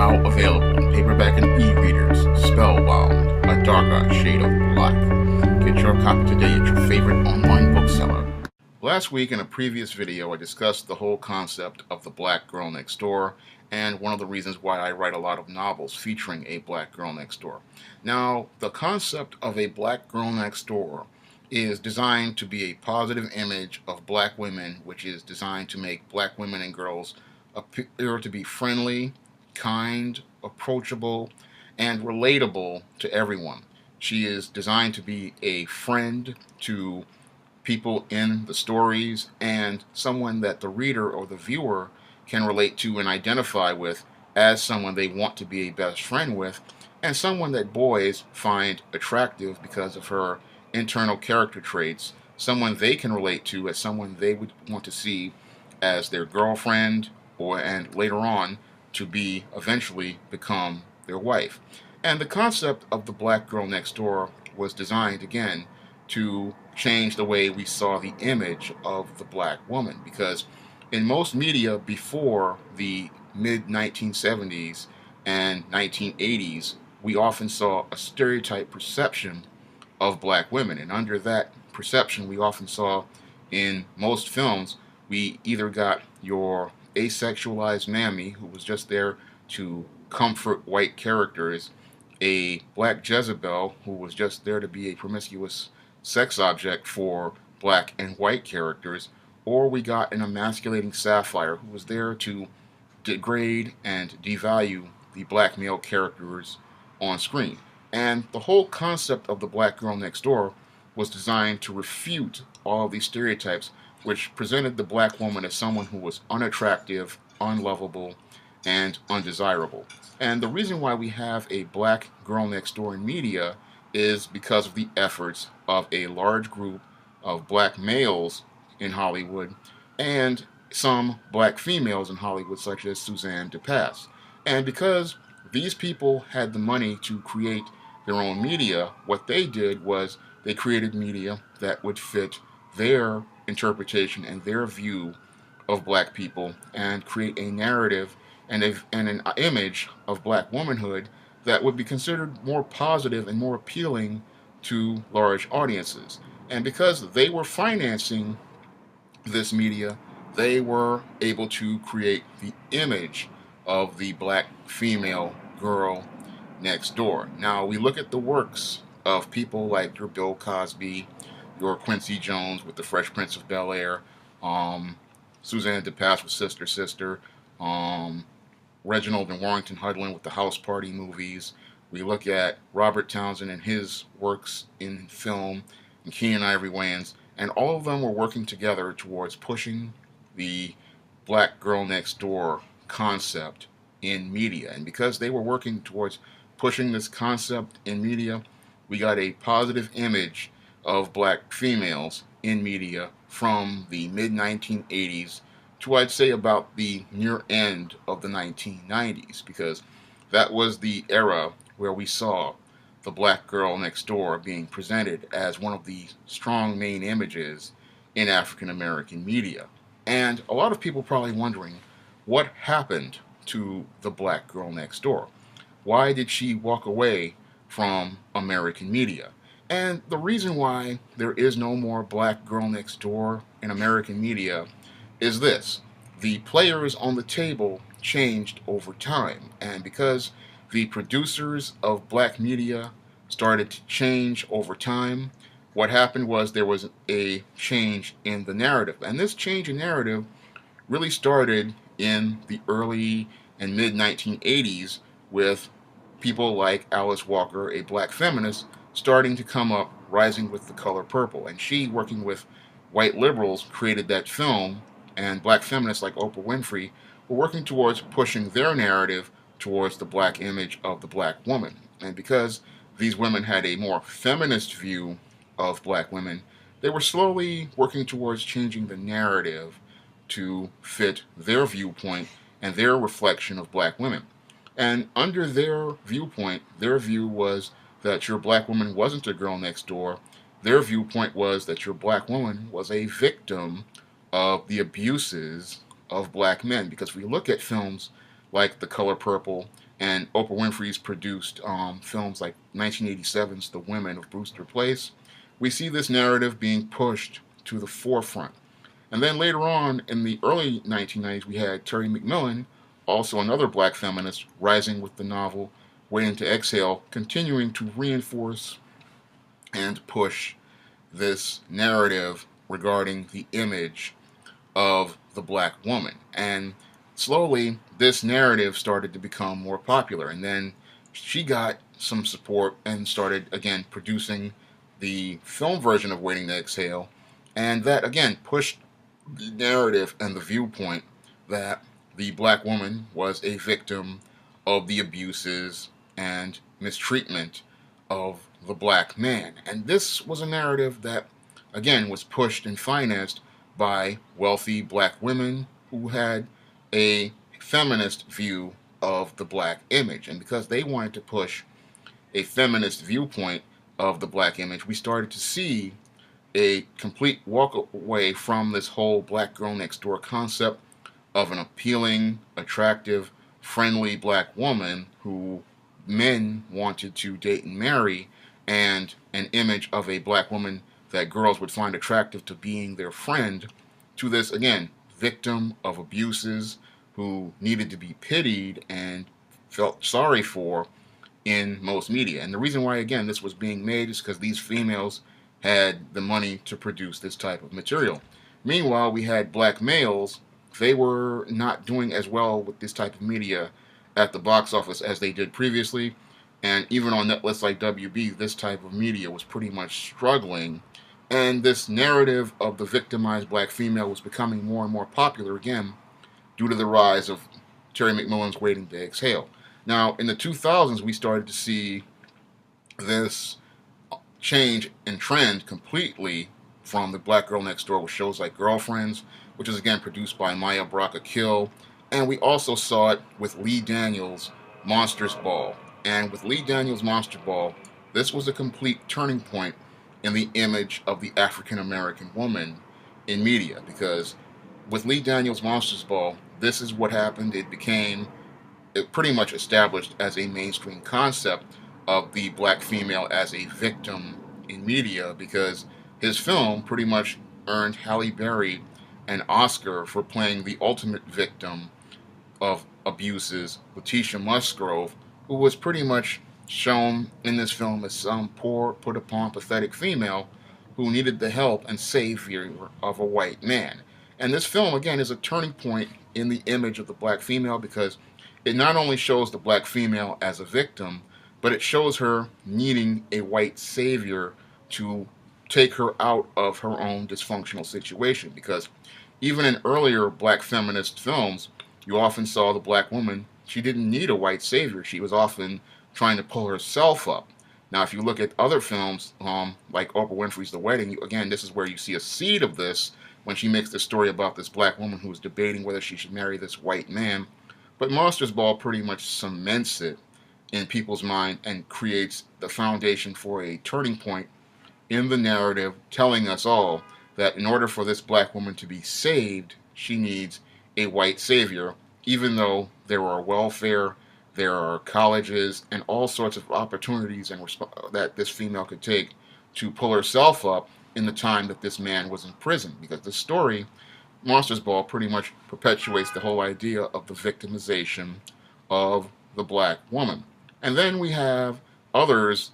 Now available in paperback and e-readers, Spellbound, A Darker Shade of Black. Get your copy today at your favorite online bookseller. Last week in a previous video I discussed the whole concept of the black girl next door and one of the reasons why I write a lot of novels featuring a black girl next door. Now, the concept of a black girl next door is designed to be a positive image of black women, which is designed to make black women and girls appear to be friendly, kind, approachable, and relatable to everyone. She is designed to be a friend to people in the stories and someone that the reader or the viewer can relate to and identify with as someone they want to be a best friend with, and someone that boys find attractive because of her internal character traits, someone they can relate to as someone they would want to see as their girlfriend and later on to be eventually become their wife. And the concept of the black girl next door was designed again to change the way we saw the image of the black woman, because in most media before the mid 1970s and 1980s we often saw a stereotype perception of black women, and under that perception we often saw in most films we either got your asexualized mammy who was just there to comfort white characters, a black Jezebel who was just there to be a promiscuous sex object for black and white characters, or we got an emasculating sapphire who was there to degrade and devalue the black male characters on screen. And the whole concept of the black girl next door was designed to refute all of these stereotypes which presented the black woman as someone who was unattractive, unlovable, and undesirable. And the reason why we have a black girl next door in media is because of the efforts of a large group of black males in Hollywood and some black females in Hollywood, such as Suzanne DePass. And because these people had the money to create their own media, what they did was they created media that would fit their interpretation and their view of black people and create a narrative and an image of black womanhood that would be considered more positive and more appealing to large audiences. And because they were financing this media, they were able to create the image of the black female girl next door. Now, we look at the works of people like your Bill Cosby, your Quincy Jones with The Fresh Prince of Bel-Air, Suzanne DePass with Sister Sister, Reginald and Warrington Hudlin with the House Party movies. We look at Robert Townsend and his works in film, and Keenen Ivory Wayans, and all of them were working together towards pushing the black girl next door concept in media. And because they were working towards pushing this concept in media, we got a positive image of black females in media from the mid 1980s to, I'd say, about the near end of the 1990s, because that was the era where we saw the black girl next door being presented as one of the strong main images in African American media. And a lot of people probably wondering what happened to the black girl next door. Why did she walk away from American media? And the reason why there is no more black girl next door in American media is this: the players on the table changed over time, and because the producers of black media started to change over time, what happened was there was a change in the narrative. And this change in narrative really started in the early and mid 1980s with people like Alice Walker, a black feminist, starting to come up, rising with The Color Purple. And she, working with white liberals, created that film, and black feminists like Oprah Winfrey were working towards pushing their narrative towards the black image of the black woman. And because these women had a more feminist view of black women, they were slowly working towards changing the narrative to fit their viewpoint and their reflection of black women. And under their viewpoint, their view was that your black woman wasn't a girl next door. Their viewpoint was that your black woman was a victim of the abuses of black men. Because we look at films like The Color Purple, and Oprah Winfrey's produced films like 1987's The Women of Brewster Place, we see this narrative being pushed to the forefront. And then later on in the early 1990s, we had Terry McMillan, also another black feminist, rising with the novel Waiting to Exhale, continuing to reinforce and push this narrative regarding the image of the black woman. And slowly, this narrative started to become more popular. And then she got some support and started, again, producing the film version of Waiting to Exhale. And that, again, pushed the narrative and the viewpoint that the black woman was a victim of the abuses and mistreatment of the black man. And this was a narrative that, again, was pushed and financed by wealthy black women who had a feminist view of the black image. And because they wanted to push a feminist viewpoint of the black image, we started to see a complete walk away from this whole black girl next door concept of an appealing, attractive, friendly black woman who men wanted to date and marry, and an image of a black woman that girls would find attractive to being their friend, to this, again, victim of abuses who needed to be pitied and felt sorry for in most media. And the reason why, again, this was being made is because these females had the money to produce this type of material. Meanwhile, we had black males. They were not doing as well with this type of media at the box office as they did previously. And even on netlists like WB, this type of media was pretty much struggling. And this narrative of the victimized black female was becoming more and more popular again due to the rise of Terry McMillan's Waiting to Exhale. Now, in the 2000s, we started to see this change in trend completely from the Black Girl Next Door with shows like Girlfriends, which is again produced by Maya Baraka Kill. And we also saw it with Lee Daniels' Monsters Ball. And with Lee Daniels' Monster Ball, this was a complete turning point in the image of the African American woman in media, because with Lee Daniels' Monsters Ball, this is what happened. It pretty much established as a mainstream concept of the black female as a victim in media, because his film pretty much earned Halle Berry an Oscar for playing the ultimate victim of abuses, Letitia Musgrove, who was pretty much shown in this film as some poor, put-upon, pathetic female who needed the help and savior of a white man. And this film, again, is a turning point in the image of the black female, because it not only shows the black female as a victim, but it shows her needing a white savior to take her out of her own dysfunctional situation. Because even in earlier black feminist films, you often saw the black woman, she didn't need a white savior. She was often trying to pull herself up. Now, if you look at other films, like Oprah Winfrey's The Wedding, again, this is where you see a seed of this when she makes the story about this black woman who was debating whether she should marry this white man. But Monsters Ball pretty much cements it in people's mind and creates the foundation for a turning point in the narrative, telling us all that in order for this black woman to be saved, she needs a white savior, even though there are welfare, there are colleges, and all sorts of opportunities that this female could take to pull herself up in the time that this man was in prison. Because the story, Monsters Ball, pretty much perpetuates the whole idea of the victimization of the black woman. And then we have others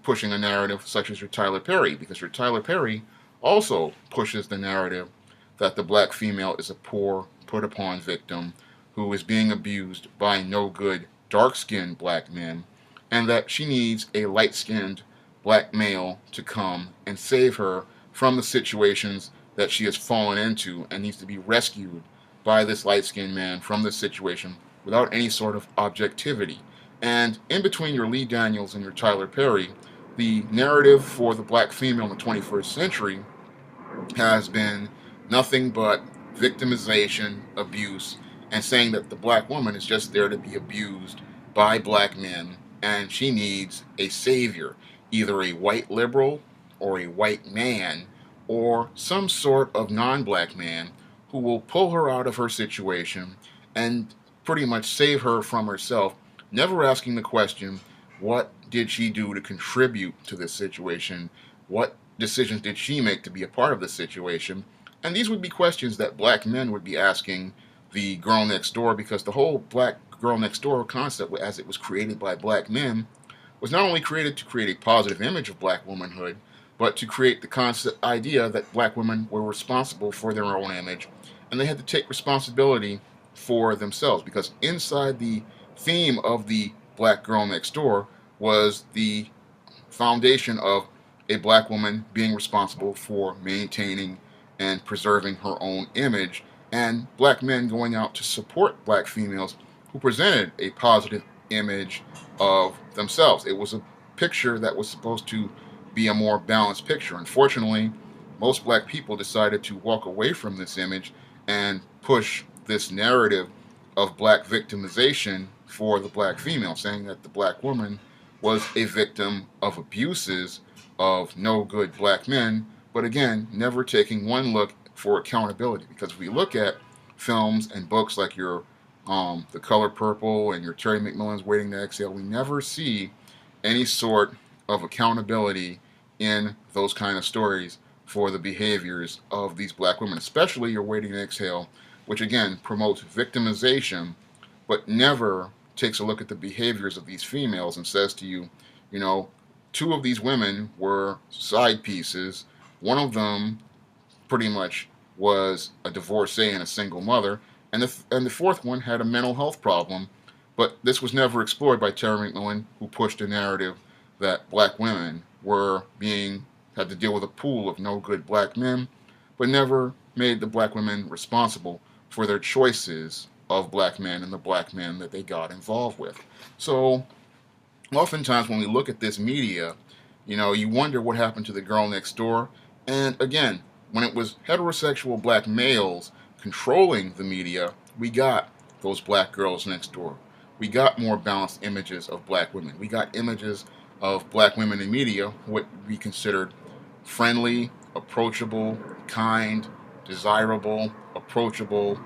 pushing a narrative such as your Tyler Perry, because your Tyler Perry also pushes the narrative that the black female is a poor, put-upon victim who is being abused by no good, dark-skinned black men, and that she needs a light-skinned black male to come and save her from the situations that she has fallen into, and needs to be rescued by this light-skinned man from this situation without any sort of objectivity. And in between your Lee Daniels and your Tyler Perry, the narrative for the black female in the 21st century has been nothing but victimization, abuse, and saying that the black woman is just there to be abused by black men, and she needs a savior, either a white liberal or a white man or some sort of non-black man who will pull her out of her situation and pretty much save her from herself, never asking the question, what did she do to contribute to this situation? What decisions did she make to be a part of the situation? And these would be questions that black men would be asking the girl next door, because the whole black girl next door concept, as it was created by black men, was not only created to create a positive image of black womanhood, but to create the concept idea that black women were responsible for their own image, and they had to take responsibility for themselves, because inside the theme of the black girl next door was the foundation of a black woman being responsible for maintaining and preserving her own image, and black men going out to support black females who presented a positive image of themselves. It was a picture that was supposed to be a more balanced picture. Unfortunately, most black people decided to walk away from this image and push this narrative of black victimization for the black female, saying that the black woman was a victim of abuses of no good black men, but again, never taking one look for accountability. Because if we look at films and books like your The Color Purple and your Terry McMillan's Waiting to Exhale, we never see any sort of accountability in those kind of stories for the behaviors of these black women, especially your Waiting to Exhale, which again promotes victimization, but never takes a look at the behaviors of these females and says to you, you know, two of these women were side pieces. One of them pretty much was a divorcee and a single mother, and the fourth one had a mental health problem. But this was never explored by Terry McMillan, who pushed a narrative that black women had to deal with a pool of no good black men, but never made the black women responsible for their choices of black men and the black men that they got involved with. So oftentimes when we look at this media, you wonder what happened to the girl next door. And again, when it was heterosexual black males controlling the media, we got those black girls next door. We got more balanced images of black women. We got images of black women in media what we considered friendly, approachable, kind, desirable, approachable,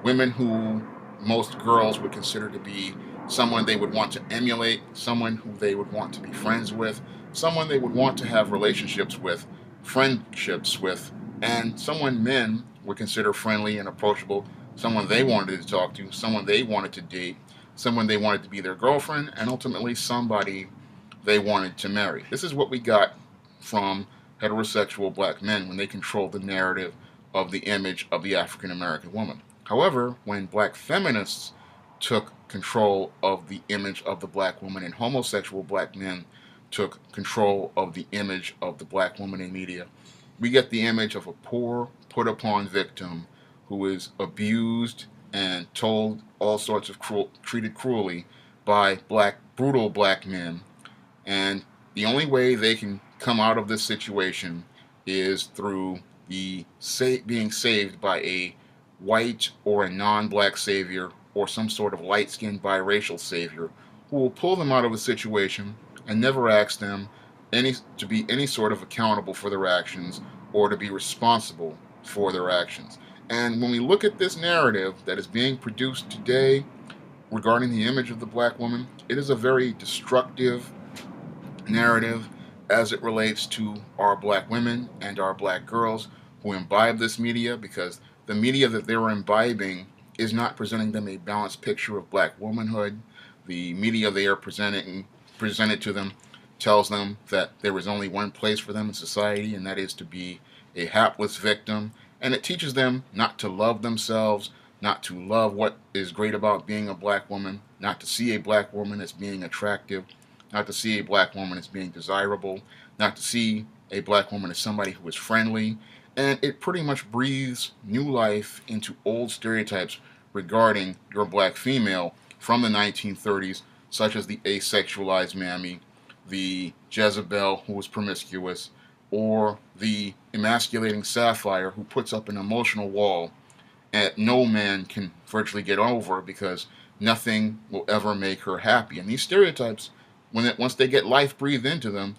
women who most girls would consider to be someone they would want to emulate, someone who they would want to be friends with, someone they would want to have relationships with, friendships with, and someone men would consider friendly and approachable, someone they wanted to talk to, someone they wanted to date, someone they wanted to be their girlfriend, and ultimately somebody they wanted to marry. This is what we got from heterosexual black men when they controlled the narrative of the image of the African American woman. However, when black feminists took control of the image of the black woman and homosexual black men took control of the image of the black woman in media, we get the image of a poor, put-upon victim who is abused and told all sorts of treated cruelly by brutal black men. And the only way they can come out of this situation is through being saved by a white or a non-black savior or some sort of light-skinned biracial savior who will pull them out of the situation and never ask them to be any sort of accountable for their actions or to be responsible for their actions. And when we look at this narrative that is being produced today regarding the image of the black woman, it is a very destructive narrative as it relates to our black women and our black girls who imbibe this media, because the media that they're imbibing is not presenting them a balanced picture of black womanhood. The media they are presented to them tells them that there is only one place for them in society, and that is to be a hapless victim. And it teaches them not to love themselves, not to love what is great about being a black woman, not to see a black woman as being attractive, not to see a black woman as being desirable, not to see a black woman as somebody who is friendly. And it pretty much breathes new life into old stereotypes regarding your black female from the 1930s, such as the asexualized mammy, the Jezebel who was promiscuous, or the emasculating sapphire who puts up an emotional wall that no man can virtually get over because nothing will ever make her happy. And these stereotypes, once they get life breathed into them,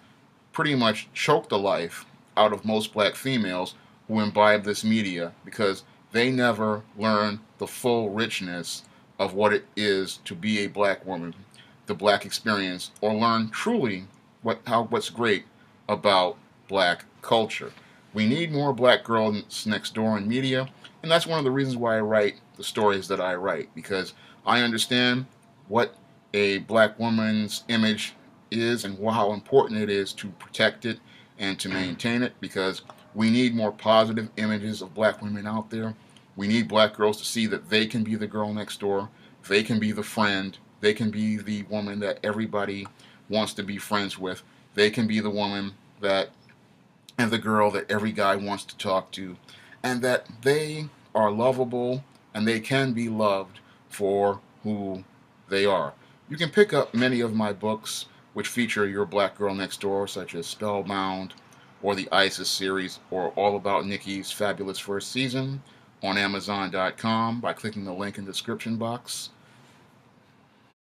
pretty much choke the life out of most black females who imbibe this media, because they never learn the full richness of what it is to be a black woman, the black experience, or learn truly what's great about black culture. We need more Black Girls Next Door in media, and that's one of the reasons why I write the stories that I write, because I understand what a black woman's image is and how important it is to protect it and to maintain it, because we need more positive images of black women out there. We need black girls to see that they can be the girl next door, they can be the friend, they can be the woman that everybody wants to be friends with, they can be the woman that and the girl that every guy wants to talk to, and that they are lovable and they can be loved for who they are. You can pick up many of my books which feature your black girl next door, such as Spellbound or the ISIS series or All About Nikki's Fabulous First Season, on Amazon.com by clicking the link in the description box.